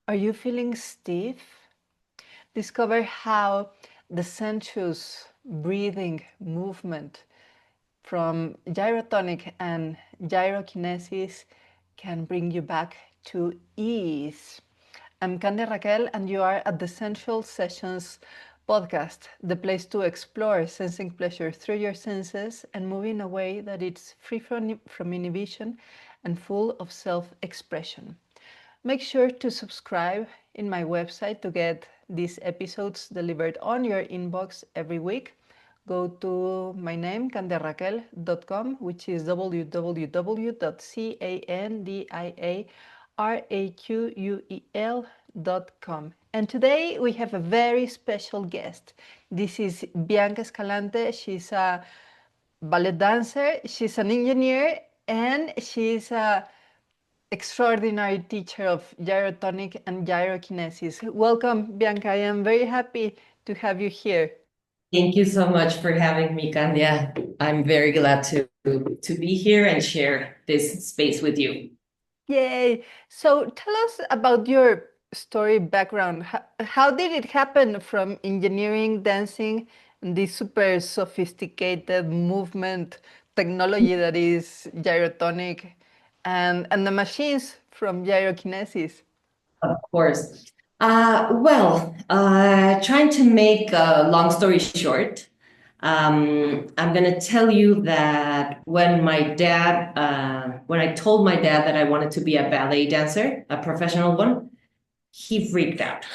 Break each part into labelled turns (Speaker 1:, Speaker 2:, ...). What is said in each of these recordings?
Speaker 1: Are you feeling stiff? Discover how the sensuous breathing movement from gyrotonic and gyrokinesis can bring you back to ease. I'm Candia Raquel, and you are at the Sensual Sessions Podcast, the place to explore sensing pleasure through your senses and move in a way that it's free from inhibition and full of self-expression. Make sure to subscribe in my website to get these episodes delivered on your inbox every week. Go to my name, candiaraquel.com, which is www.candiaraquel.com. And today we have a very special guest. This is Vianka Escalante. She's a ballet dancer, she's an engineer, and she's a extraordinary teacher of gyrotonic and gyrokinesis. Welcome, Bianca. I am very happy to have you here.
Speaker 2: Thank you so much for having me, Candia. I'm very glad to be here and share this space with you.
Speaker 1: Yay! So tell us about your story background. How did it happen from engineering, dancing, and this super sophisticated movement technology that is gyrotonic and the machines from gyrokinesis?
Speaker 2: Of course. Trying to make a long story short, I'm going to tell you that when I told my dad that I wanted to be a ballet dancer, a professional one, he freaked out.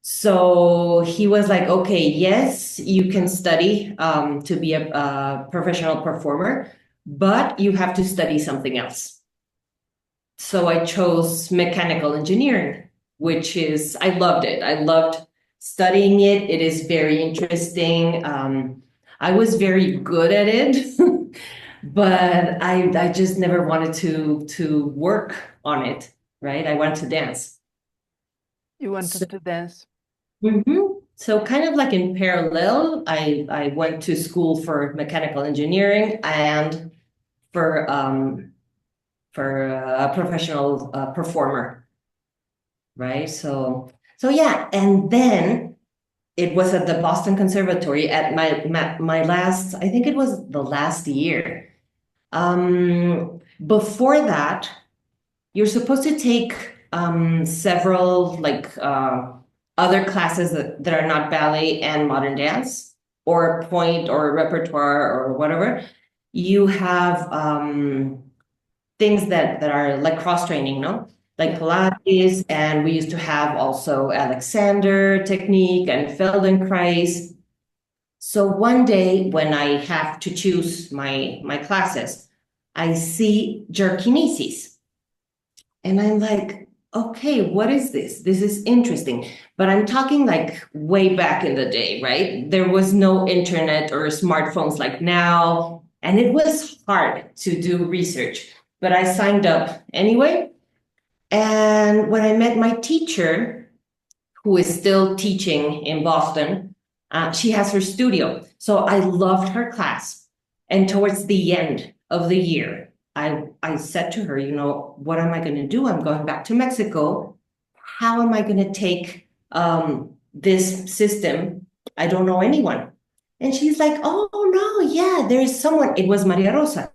Speaker 2: So he was like, okay, yes, you can study to be a professional performer, but you have to study something else. So I chose mechanical engineering, I loved it. I loved studying it. It is very interesting. I was very good at it, but I just never wanted to work on it, right? I wanted to dance.
Speaker 1: You
Speaker 2: So,
Speaker 1: wanted to dance.
Speaker 2: so kind of like in parallel, I went to school for mechanical engineering and for a professional performer, right? So yeah, and then it was at the Boston Conservatory at my last, I think it was the last year. Before that, you're supposed to take several other classes that are not ballet and modern dance or point or repertoire or whatever. You have things that are like cross training, no? Like
Speaker 1: Yeah.
Speaker 2: Pilates, and we used to have also Alexander technique and Feldenkrais. So one day when I have to choose my classes, I see jerkinesis. And I'm like, okay, what is this? This is interesting. But I'm talking like way back in the day, right? There was no internet or smartphones like now. And it was hard to do research, but I signed up anyway. And when I met my teacher, who is still teaching in Boston, she has her studio. So I loved her class. And towards the end of the year, I said to her, what am I going to do? I'm going back to Mexico. How am I going to take this system? I don't know anyone. And she's like, oh, no, yeah, there is someone. It was Maria Rosa.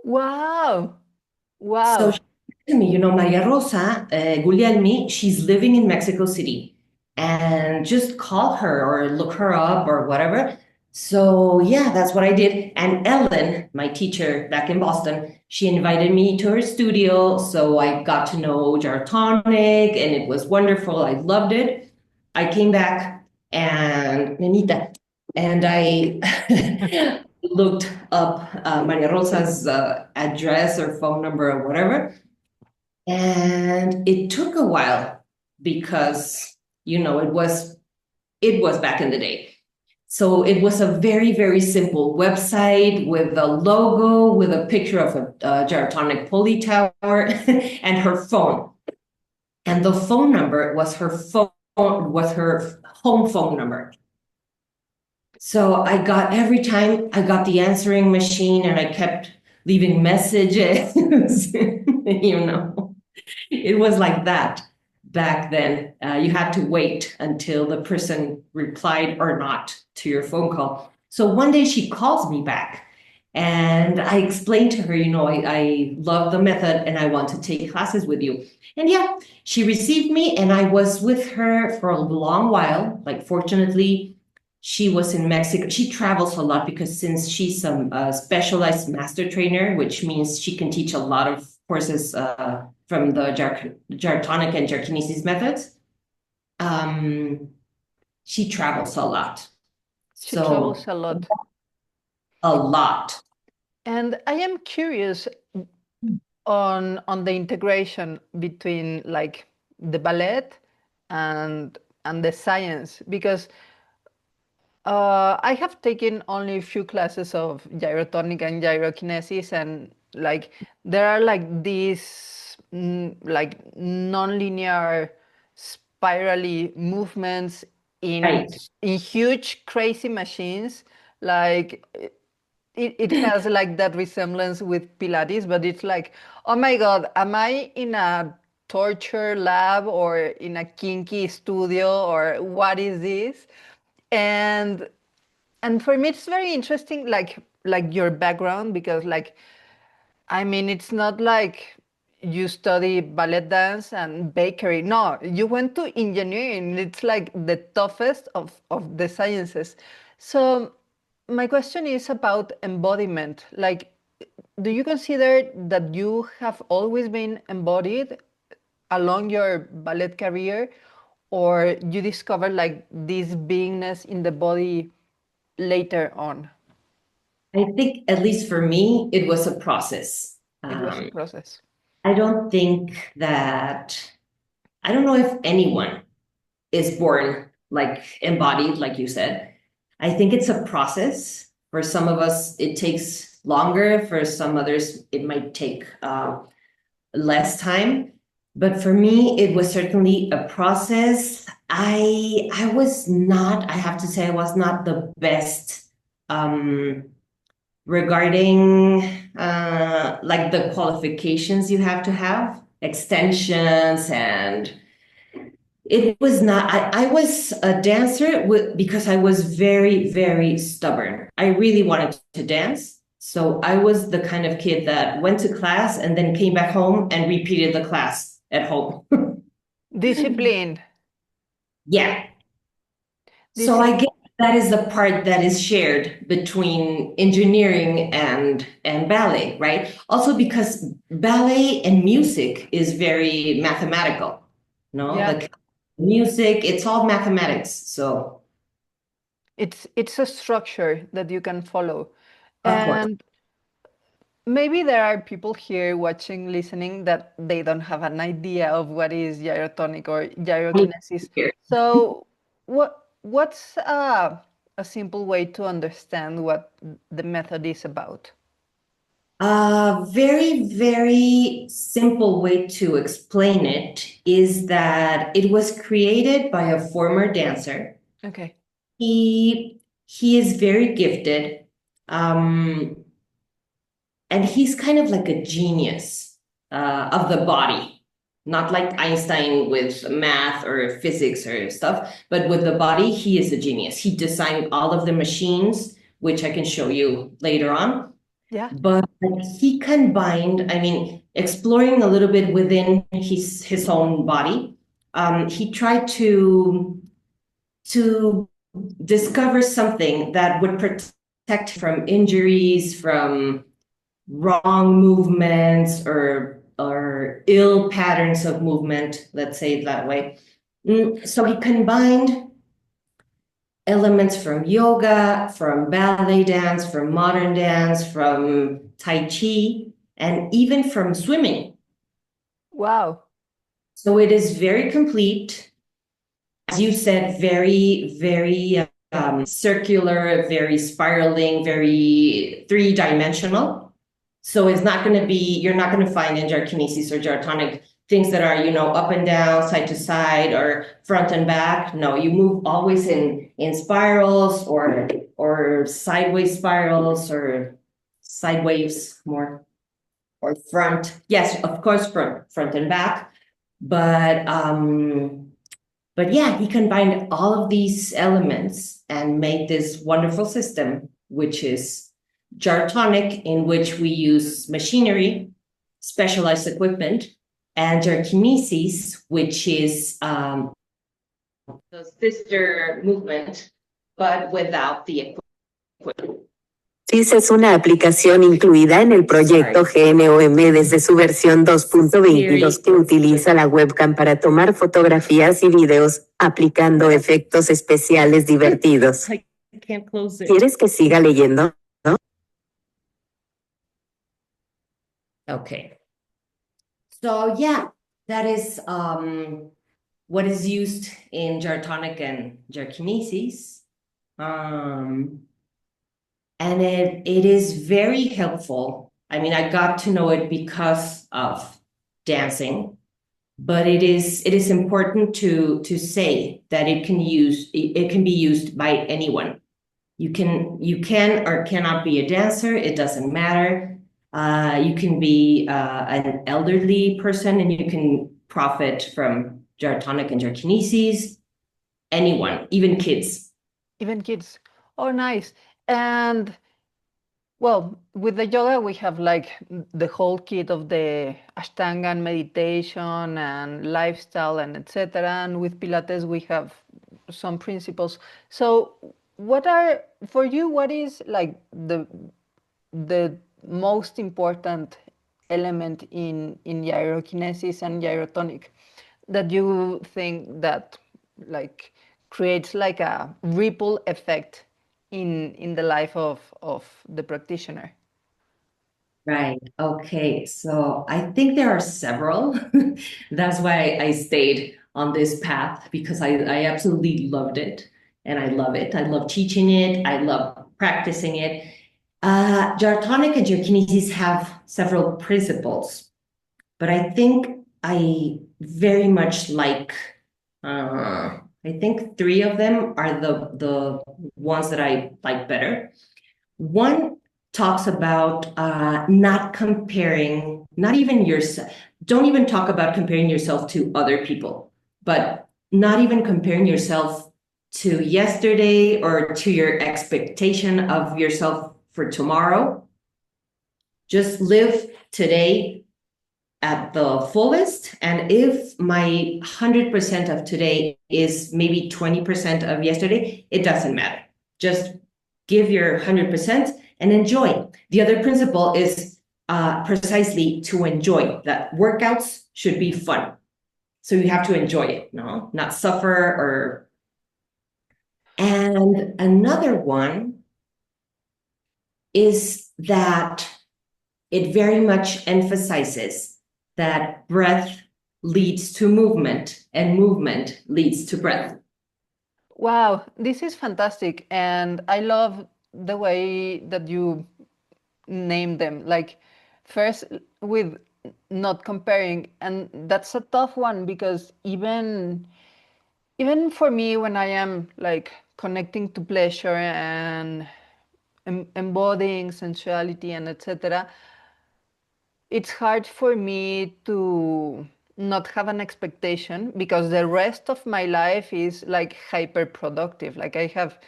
Speaker 1: Wow.
Speaker 2: So
Speaker 1: Wow.
Speaker 2: she said to me, Maria Rosa Guglielmi, she's living in Mexico City, and just call her or look her up or whatever. So yeah, that's what I did. And Ellen, my teacher back in Boston, she invited me to her studio. So I got to know Gyrotonic, and it was wonderful. I loved it. I came back and Nenita, and I looked up Maria Rosa's address or phone number or whatever. And it took a while because, it was back in the day. So it was a very, very simple website with a logo, with a picture of a gyrotonic pulley tower and her phone. And the phone number was her home phone number. So every time I got the answering machine and I kept leaving messages, you know. It was like that back then. You had to wait until the person replied or not to your phone call. So one day she calls me back and I explained to her, I love the method and I want to take classes with you. And yeah, she received me and I was with her for a long while. Like, fortunately, she was in Mexico. She travels a lot because since she's a specialized master trainer, which means she can teach a lot of courses from the gyrotonic and gyrokinesis methods. Um, she travels a lot.
Speaker 1: She
Speaker 2: So
Speaker 1: travels a lot.
Speaker 2: a lot.
Speaker 1: And I am curious on the integration between like the ballet and the science, because I have taken only a few classes of gyrotonic and gyrokinesis, and like there are like these like non-linear spirally movements in
Speaker 2: Right.
Speaker 1: in huge crazy machines. Like it has like that resemblance with Pilates, but it's like, oh my God, am I in a torture lab or in a kinky studio, or what is this? And for me it's very interesting, like your background, because like, I mean, it's not like you study ballet dance and bakery. No, you went to engineering. It's like the toughest of the sciences. So my question is about embodiment. Like, do you consider that you have always been embodied along your ballet career, or you discovered like this beingness in the body later on?
Speaker 2: I think, at least for me, it was a process.
Speaker 1: It was a process.
Speaker 2: I don't think that, I don't know if anyone is born like embodied, like you said. I think it's a process. For some of us, it takes longer. For some others, it might take less time. But for me, it was certainly a process. I was not, I have to say, I was not the best regarding like the qualifications you have to have, extensions, and it was not, I was a dancer because I was very, very stubborn. I really wanted to dance. So I was the kind of kid that went to class and then came back home and repeated the class at home.
Speaker 1: Discipline.
Speaker 2: Yeah. So I
Speaker 1: Discipline.
Speaker 2: guess that is the part that is shared between engineering and ballet, right? Also because ballet and music is very mathematical, no?
Speaker 1: Yeah.
Speaker 2: The music, it's all mathematics. So
Speaker 1: It's a structure that you can follow.
Speaker 2: of course,
Speaker 1: And maybe there are people here watching, listening, that they don't have an idea of what is gyrotonic or gyrokinesis. So what's a simple way to understand what the method is about?
Speaker 2: a very, very simple way to explain it is that it was created by a former dancer.
Speaker 1: Okay.
Speaker 2: He is very gifted. And he's kind of like a genius of the body, not like Einstein with math or physics or stuff, but with the body, he is a genius. He designed all of the machines, which I can show you later on.
Speaker 1: Yeah.
Speaker 2: But he combined, I mean, exploring a little bit within his own body, he tried to discover something that would protect from injuries, from wrong movements or ill patterns of movement, let's say it that way. So he combined elements from yoga, from ballet dance, from modern dance, from Tai Chi, and even from swimming.
Speaker 1: Wow.
Speaker 2: So it is very complete. As you said, very, very circular, very spiraling, very three-dimensional. So it's not going to be, you're not going to find in gyrokinesis or gyrotonic things that are, up and down, side to side, or front and back. No, you move always in spirals or sideways spirals or side waves more. or front. Yes, of course, front and back. But yeah, he combined all of these elements and made this wonderful system, which is Gyrotonic, in which we use machinery, specialized equipment, and Gyrokinesis, which is the sister movement, but without the equipment.
Speaker 3: SIS es una aplicación incluida en el proyecto GNOM desde su versión 2.22 que utiliza la webcam para tomar fotografías y videos, aplicando efectos especiales divertidos. ¿Quieres que siga leyendo?
Speaker 2: Okay. So yeah, that is what is used in Gyrotonic and Gyrokinesis. And it is very helpful. I mean, I got to know it because of dancing, but it is important to say that it can be used by anyone. You can or cannot be a dancer. It doesn't matter. You can be an elderly person, and you can profit from Gyrotonic and Gyrokinesis. Anyone, even kids.
Speaker 1: Even kids. Oh, nice. And well, with the yoga, we have like the whole kit of the Ashtanga and meditation and lifestyle and etc. And with Pilates, we have some principles. So, for you? What is like the most important element in gyrokinesis and gyrotonic that you think that like creates like a ripple effect in the life of the practitioner?
Speaker 2: Right. Okay. So I think there are several. That's why I stayed on this path, because I absolutely loved it, and I love it. I love teaching it. I love practicing it. Gyrotonic and Gyrokinesis have several principles, but I think I very much like, I think three of them are the ones that I like better. One talks about not comparing, not even yourself, don't even talk about comparing yourself to other people, but not even comparing yourself to yesterday or to your expectation of yourself for tomorrow. Just live today at the fullest. And if my 100% of today is maybe 20% of yesterday, it doesn't matter. Just give your 100% and enjoy. The other principle is precisely to enjoy, that workouts should be fun. So you have to enjoy it, no? Not suffer or... And another one is that it very much emphasizes that breath leads to movement and movement leads to breath.
Speaker 1: Wow, this is fantastic. And I love the way that you name them. Like, first with not comparing, and that's a tough one because even for me, when I am like connecting to pleasure and embodying sensuality and etc., it's hard for me to not have an expectation because the rest of my life is like hyper productive. Like I have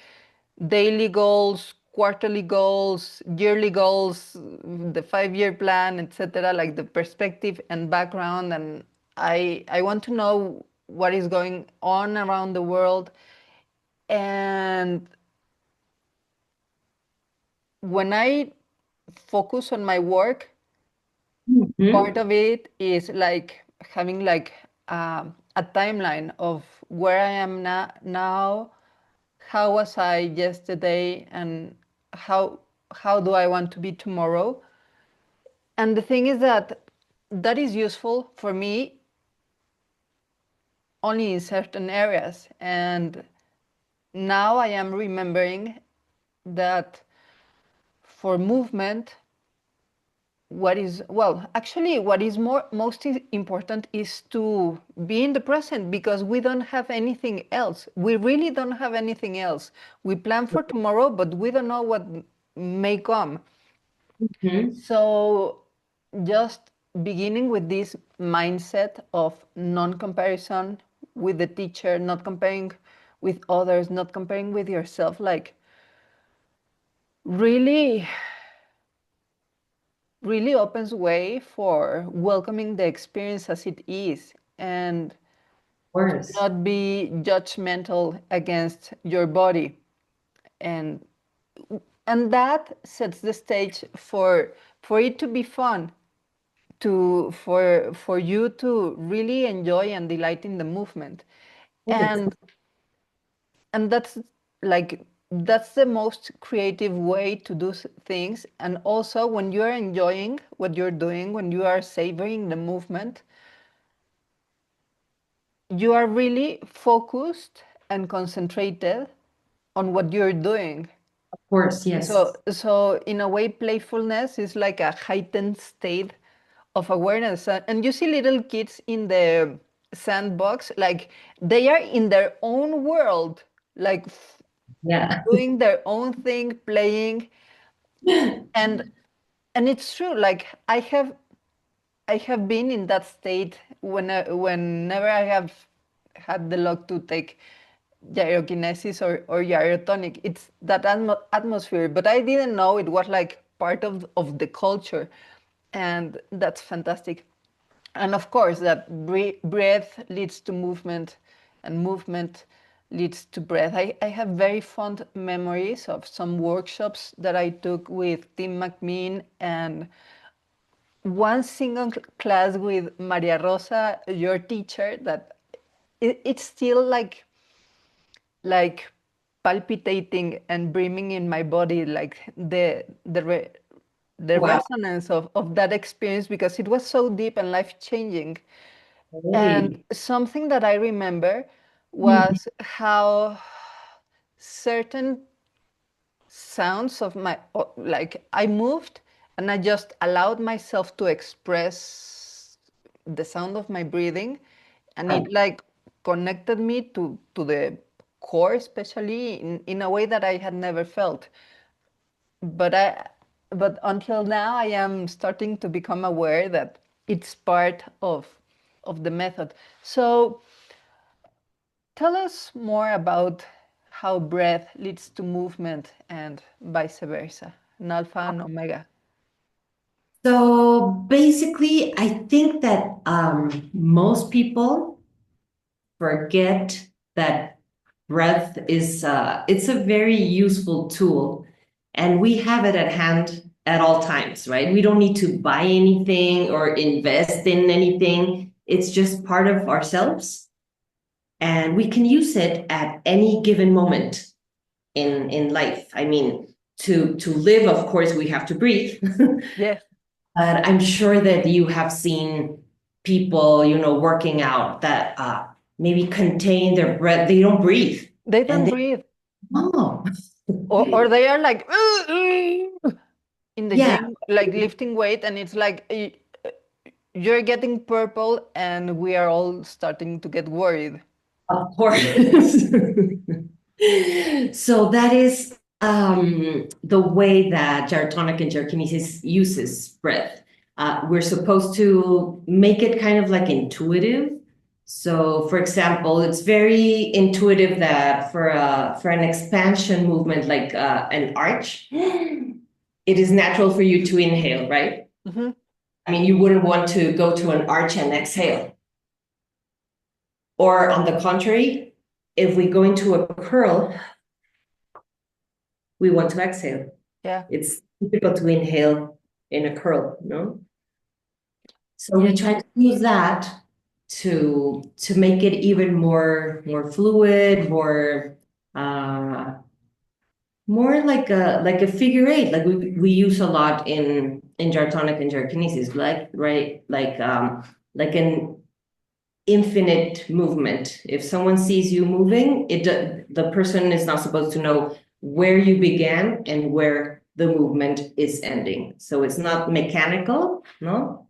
Speaker 1: daily goals, quarterly goals, yearly goals, the 5-year plan, etc. Like the perspective and background, and I want to know what is going on around the world. And when I focus on my work, part of it is like having like a timeline of where I am now, how was I yesterday, and how do I want to be tomorrow. And the thing is that that is useful for me only in certain areas. And now I am remembering that for movement, what is most important is to be in the present, because we don't have anything else. We really don't have anything else. We plan for tomorrow, but we don't know what may come. So just beginning with this mindset of non-comparison with the teacher, not comparing with others, not comparing with yourself, like really, really opens way for welcoming the experience as it is and
Speaker 2: Of course.
Speaker 1: not be judgmental against your body. And that sets the stage for it to be fun, for you to really enjoy and delight in the movement.
Speaker 2: Of
Speaker 1: and and that's the most creative way to do things. And also, when you are enjoying what you're doing, when you are savoring the movement, you are really focused and concentrated on what you're doing.
Speaker 2: course, yes.
Speaker 1: So in a way, playfulness is like a heightened state of awareness. And you see little kids in the sandbox, like they are in their own world, like
Speaker 2: Yeah.
Speaker 1: doing their own thing, playing. And it's true. Like I have been in that state whenever I have had the luck to take gyrokinesis or gyrotonic. It's that atmosphere, but I didn't know it was like part of the culture, and that's fantastic. And of course, that breath leads to movement, and movement leads to breath. I have very fond memories of some workshops that I took with Tim McMean and one single class with Maria Rosa, your teacher, that it's still like palpitating and brimming in my body, like the
Speaker 2: Wow.
Speaker 1: resonance of that experience, because it was so deep and life changing. And
Speaker 2: Really?
Speaker 1: something that I remember
Speaker 2: Mhm.
Speaker 1: was how certain sounds of my, like I moved and I just allowed myself to express the sound of my breathing, and it
Speaker 2: Right.
Speaker 1: like connected me to the core, especially in a way that I had never felt. But until now I am starting to become aware that it's part of the method. So tell us more about how breath leads to movement and vice versa, an alpha and omega.
Speaker 2: So basically, I think that most people forget that breath is it's a very useful tool, and we have it at hand at all times, right? We don't need to buy anything or invest in anything. It's just part of ourselves, and we can use it at any given moment in life. I mean, to live, of course, we have to breathe.
Speaker 1: Yes,
Speaker 2: But I'm sure that you have seen people, working out that maybe contain their breath. They don't breathe.
Speaker 1: they
Speaker 2: And
Speaker 1: don't
Speaker 2: they,
Speaker 1: breathe,
Speaker 2: oh,
Speaker 1: or they are like in the
Speaker 2: yeah,
Speaker 1: gym, like lifting weight, and it's like you're getting purple, and we are all starting to get worried.
Speaker 2: of course. So that is the way that gyrotonic and gyrokinesis uses breath. We're supposed to make it kind of like intuitive. So, for example, it's very intuitive that for an expansion movement like an arch, it is natural for you to inhale, right?
Speaker 1: Hmm.
Speaker 2: I mean, you wouldn't want to go to an arch and exhale. Or on the contrary, if we go into a curl, we want to exhale.
Speaker 1: Yeah.
Speaker 2: It's difficult to inhale in a curl, no? So
Speaker 1: Yeah.
Speaker 2: we try to use that to make it even more fluid, uh more like a figure eight, like we use a lot in gyrotonic and gyrokinesis, like right, like an infinite movement. If someone sees you moving, the person is not supposed to know where you began and where the movement is ending. So it's not mechanical, no?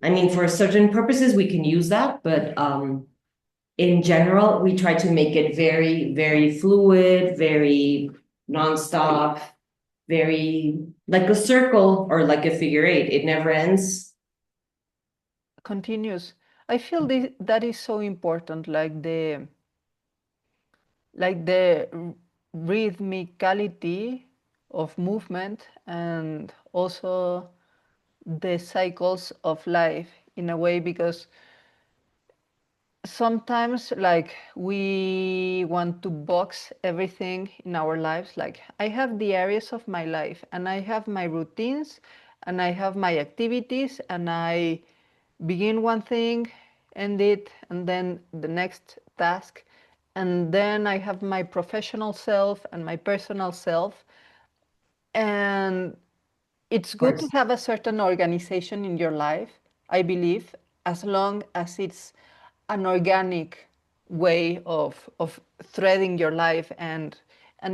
Speaker 2: I mean, for certain purposes, we can use that, but in general, we try to make it very, very fluid, very nonstop. very like a circle or like a figure eight. It never ends.
Speaker 1: Continues. I feel that is so important, like the rhythmicality of movement, and also the cycles of life in a way, because sometimes like we want to box everything in our lives. Like, I have the areas of my life, and I have my routines, and I have my activities, and I begin one thing, end it, and then the next task, and then I have my professional self and my personal self. And it's
Speaker 2: Of
Speaker 1: good to
Speaker 2: course.
Speaker 1: have a certain organization in your life, I believe, as long as it's an organic way of threading your life and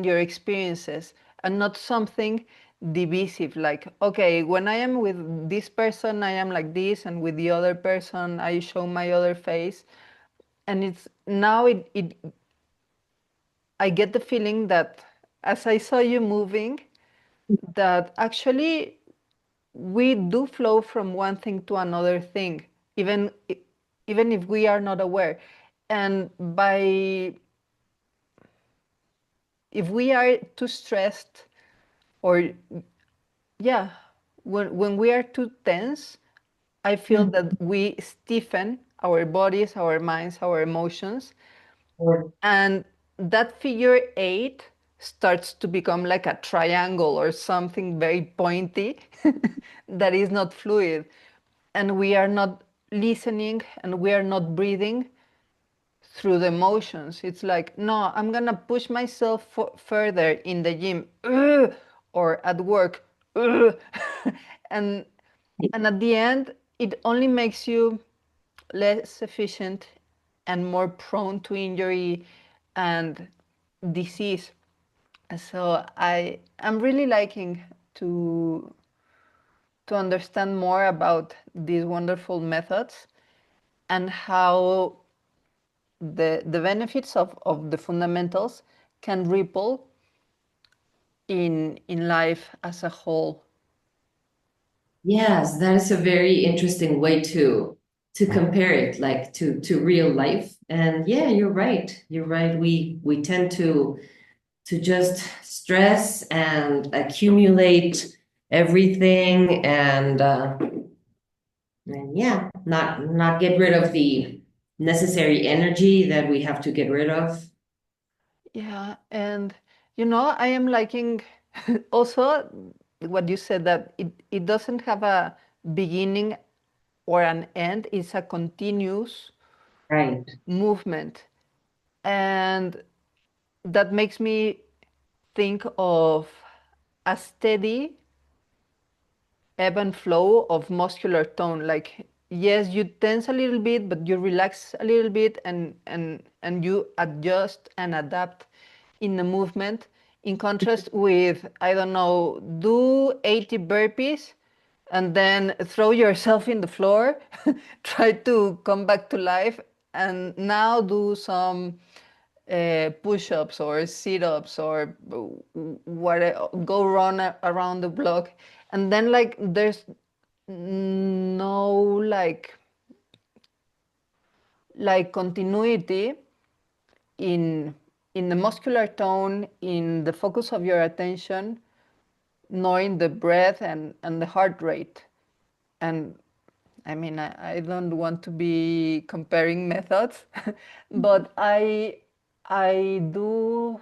Speaker 1: your experiences, and not something divisive, like, okay, when I am with this person I am like this, and with the other person I show my other face. And it's now it I get the feeling that, as I saw you moving, that actually we do flow from one thing to another thing, even if we are not aware. And by if we are too stressed, or yeah, when we are too tense, I feel
Speaker 2: Hmm.
Speaker 1: that we stiffen our bodies, our minds, our emotions,
Speaker 2: Or
Speaker 1: and that figure eight starts to become like a triangle or something very pointy that is not fluid, and we are not listening, and we are not breathing through the emotions. It's like, no, I'm gonna push myself further in the gym, "Ugh," or at work, "Ugh." and and at the end it only makes you less efficient and more prone to injury and disease. So I'm really liking to to understand more about these wonderful methods, and how the benefits of the fundamentals can ripple in life as a whole.
Speaker 2: yes, that is a very interesting way to compare it, like to real life. And yeah, you're right. You're right. We tend to just stress and accumulate everything and yeah, not get rid of the necessary energy that we have to get rid of.
Speaker 1: Yeah, and I am liking also what you said, that it doesn't have a beginning or an end, it's a continuous
Speaker 2: Right.
Speaker 1: movement. And that makes me think of a steady ebb and flow of muscular tone. Like, yes, you tense a little bit, but you relax a little bit, and you adjust and adapt in the movement. In contrast with, I don't know, do 80 burpees and then throw yourself in the floor, try to come back to life, and now do some push-ups or sit-ups, or what, go run around the block, and then like there's no like continuity in the muscular tone, in the focus of your attention, nor in the breath and the heart rate. And I mean, I don't want to be comparing methods, but I do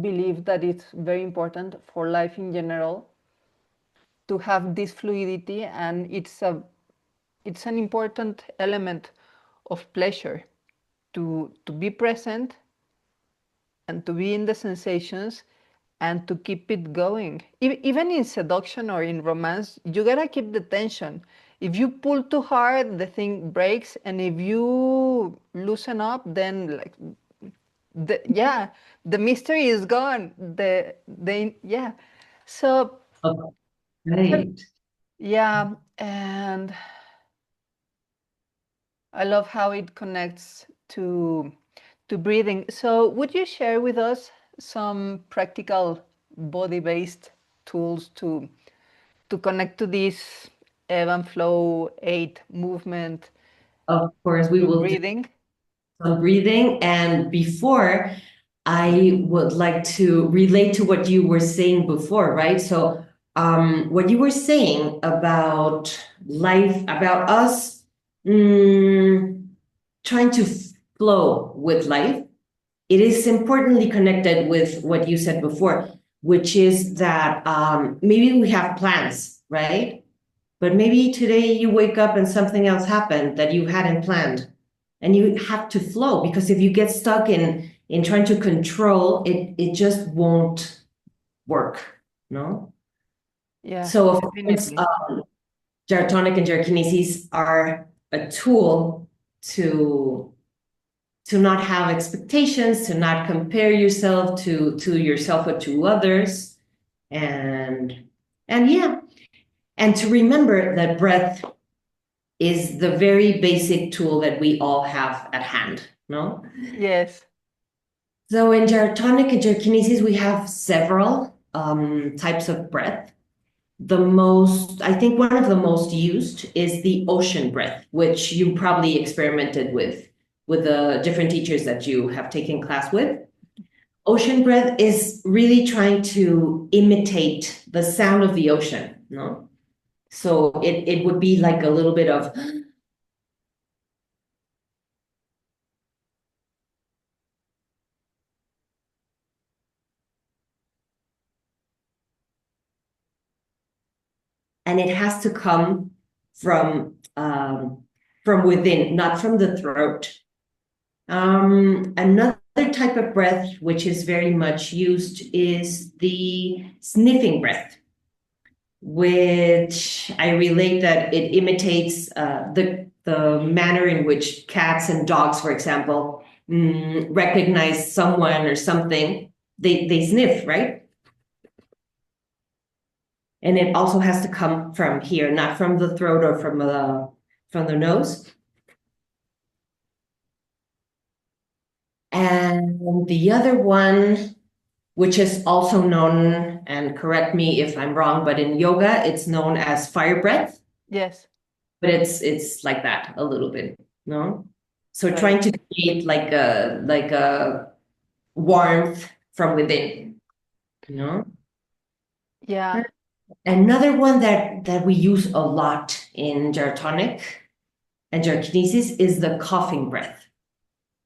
Speaker 1: believe that it's very important for life in general to have this fluidity, and it's an important element of pleasure to be present and to be in the sensations and to keep it going. Even in seduction or in romance, you gotta keep the tension. If you pull too hard, the thing breaks, and if you loosen up, then like yeah, the mystery is gone. Yeah. So
Speaker 2: Oh,
Speaker 1: tell-
Speaker 2: right.
Speaker 1: yeah, and I love how it connects to breathing. So would you share with us some practical body-based tools to connect to this ebb and flow 8 movement
Speaker 2: Of course, we
Speaker 1: through
Speaker 2: will do
Speaker 1: breathing.
Speaker 2: some breathing. And before, I would like to relate to what you were saying before, right? So, what you were saying about life, about us trying to flow with life, it is importantly connected with what you said before, which is that maybe we have plans, right? But maybe today you wake up and something else happened that you hadn't planned. And you have to flow, because if you get stuck in trying to control, it just won't work, no?
Speaker 1: Yeah,
Speaker 2: So of course,
Speaker 1: definitely.
Speaker 2: gyrotonic and gyrokinesis are a tool to not have expectations, to not compare yourself to yourself or to others, and yeah, and to remember that breath is the very basic tool that we all have at hand, no?
Speaker 1: Yes.
Speaker 2: So in gyrotonic and gyrokinesis, we have several types of breath. I think one of the most used is the ocean breath, which you probably experimented with the different teachers that you have taken class with. Ocean breath is really trying to imitate the sound of the ocean, no? So it would be like a little bit of, and it has to come from within, not from the throat. Another type of breath, which is very much used, is the sniffing breath, which I relate that it imitates the manner in which cats and dogs, for example, recognize someone or something. They sniff, right? And it also has to come from here, not from the throat or from the nose. And the other one, which is also known, and correct me if I'm wrong, but in yoga, it's known as fire breath.
Speaker 1: Yes.
Speaker 2: But it's like that a little bit, no? So
Speaker 1: Right.
Speaker 2: trying to create like a warmth from within, you know?
Speaker 1: Yeah.
Speaker 2: Another one that we use a lot in gyrotonic and gyrokinesis is the coughing breath.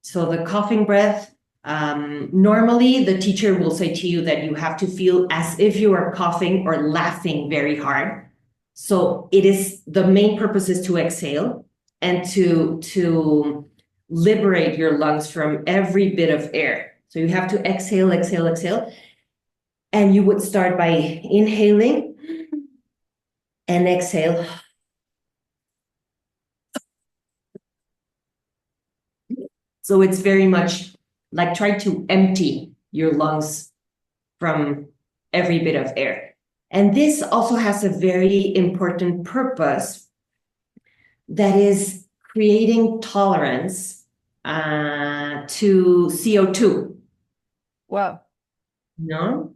Speaker 2: So the coughing breath, normally the teacher will say to you that you have to feel as if you are coughing or laughing very hard. So the main purpose is to exhale and to liberate your lungs from every bit of air. So you have to exhale, exhale, exhale. And you would start by inhaling and exhale. So it's very much like try to empty your lungs from every bit of air. And this also has a very important purpose, that is creating tolerance to CO2.
Speaker 1: Wow.
Speaker 2: No?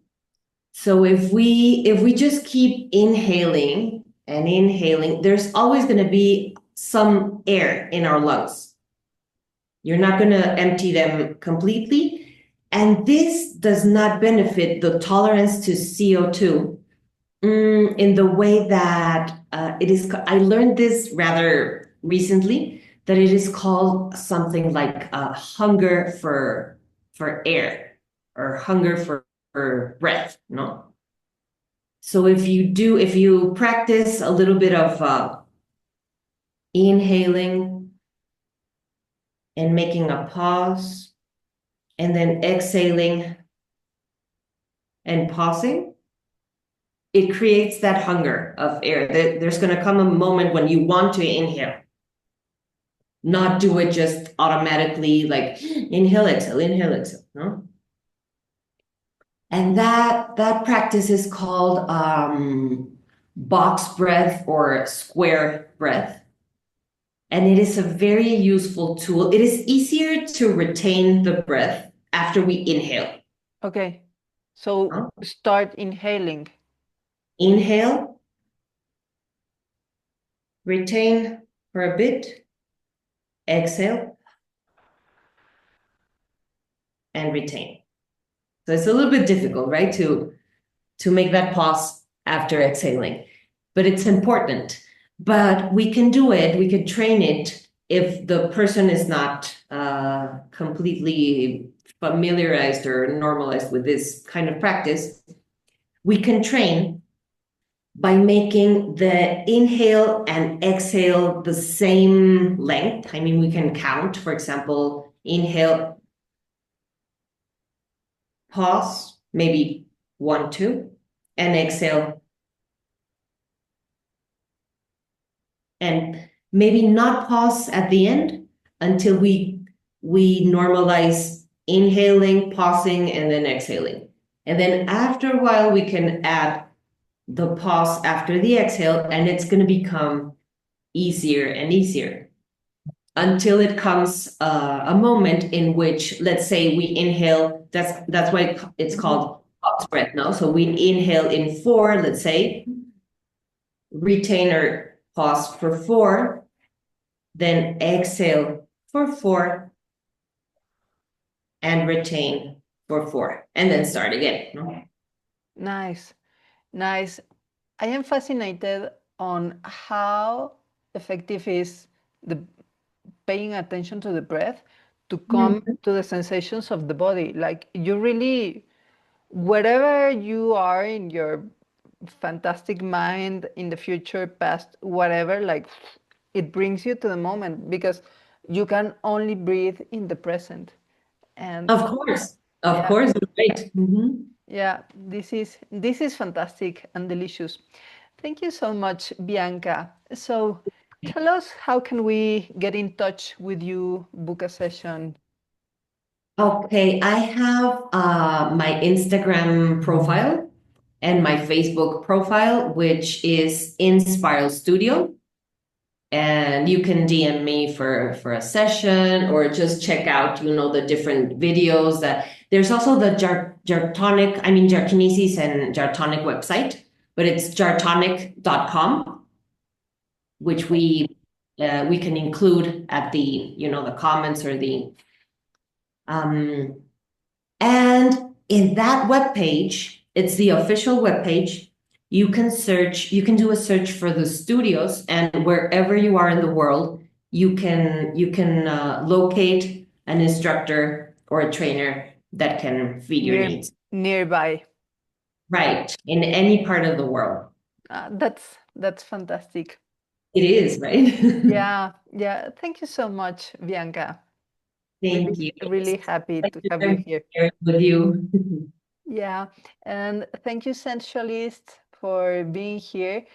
Speaker 2: So if we just keep inhaling and inhaling, there's always going to be some air in our lungs. You're not going to empty them completely. And this does not benefit the tolerance to CO2 in the way that it is. I learned this rather recently, that it is called something like hunger for air, or hunger for breath, no? So if you practice a little bit of inhaling and making a pause, and then exhaling and pausing, it creates that hunger of air. There's going to come a moment when you want to inhale, not do it just automatically, like inhale, exhale, no? And that practice is called box breath or square breath. And it is a very useful tool. It is easier to retain the breath after we inhale.
Speaker 1: Okay. So
Speaker 2: Huh?
Speaker 1: start inhaling.
Speaker 2: Inhale, retain for a bit, exhale, and retain. So it's a little bit difficult, right, to make that pause after exhaling, but it's important. But we can do it, we could train it if the person is not completely familiarized or normalized with this kind of practice. We can train by making the inhale and exhale the same length. I mean, we can count, for example, inhale, pause, maybe 1, 2, and exhale. And maybe not pause at the end until we normalize inhaling, pausing, and then exhaling. And then after a while, we can add the pause after the exhale, and it's going to become easier and easier until it comes a moment in which, let's say, we inhale. That's why it's called box breath. No, so we inhale in 4, let's say, retain or pause for 4, then exhale for 4, and retain for 4, and then start again. No?
Speaker 1: Nice, nice. I am fascinated on how effective is the paying attention to the breath to come to the sensations of the body. Like you really, wherever you are in your fantastic mind, in the future, past, whatever, like it brings you to the moment because you can only breathe in the present. And
Speaker 2: Of course,
Speaker 1: yeah,
Speaker 2: right.
Speaker 1: yeah, this is fantastic and delicious. Thank you so much, Bianca. So tell us, how can we get in touch with you, book a session?
Speaker 2: Okay, I have my Instagram profile and my Facebook profile, which is Inspiral Studio. And you can DM me for a session, or just check out, the different videos. That there's also the Gyrkinesis and Gyrotonic website, but it's gyrotonic.com, which we can include at the the comments or the and in that web page, it's the official web page. You can do a search for the studios, and wherever you are in the world, you can locate an instructor or a trainer that can feed your needs.
Speaker 1: Nearby.
Speaker 2: Right, in any part of the world.
Speaker 1: That's fantastic.
Speaker 2: It is, right?
Speaker 1: Yeah, yeah. Thank you so much, Bianca.
Speaker 2: Thank you.
Speaker 1: Really happy to have you here.
Speaker 2: With you.
Speaker 1: Yeah, and thank you, Sensualist, for being here.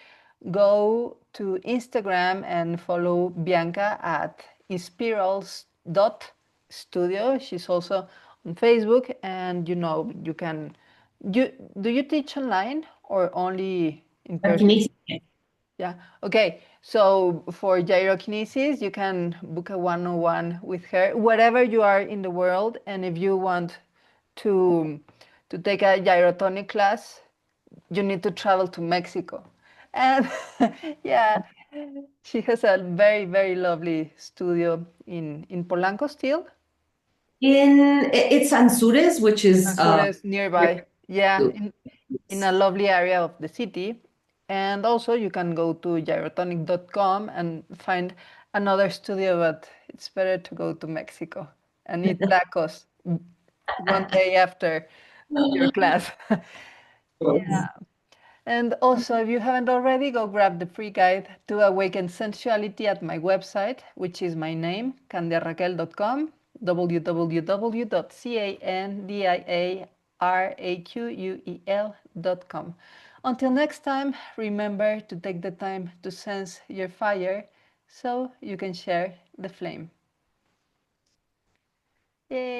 Speaker 1: Go to Instagram and follow Bianca at Studio. She's also on Facebook, and you can. Do you teach online or only in person? Yeah. Okay. So for gyrokinesis, you can book a one-on-one with her wherever you are in the world, and if you want to take a gyrotonic class, you need to travel to Mexico. And yeah, she has a very, very lovely studio in Polanco still.
Speaker 2: It's Anzures, which is
Speaker 1: Azures nearby. Yeah, in a lovely area of the city. And also you can go to gyrotonic.com and find another studio, but it's better to go to Mexico and eat tacos one day after your class. Yeah. And also, if you haven't already, go grab the free guide to awaken sensuality at my website, which is my name, candiaraquel.com, www.candiaraquel.com. Until next time, remember to take the time to sense your fire so you can share the flame. Yay!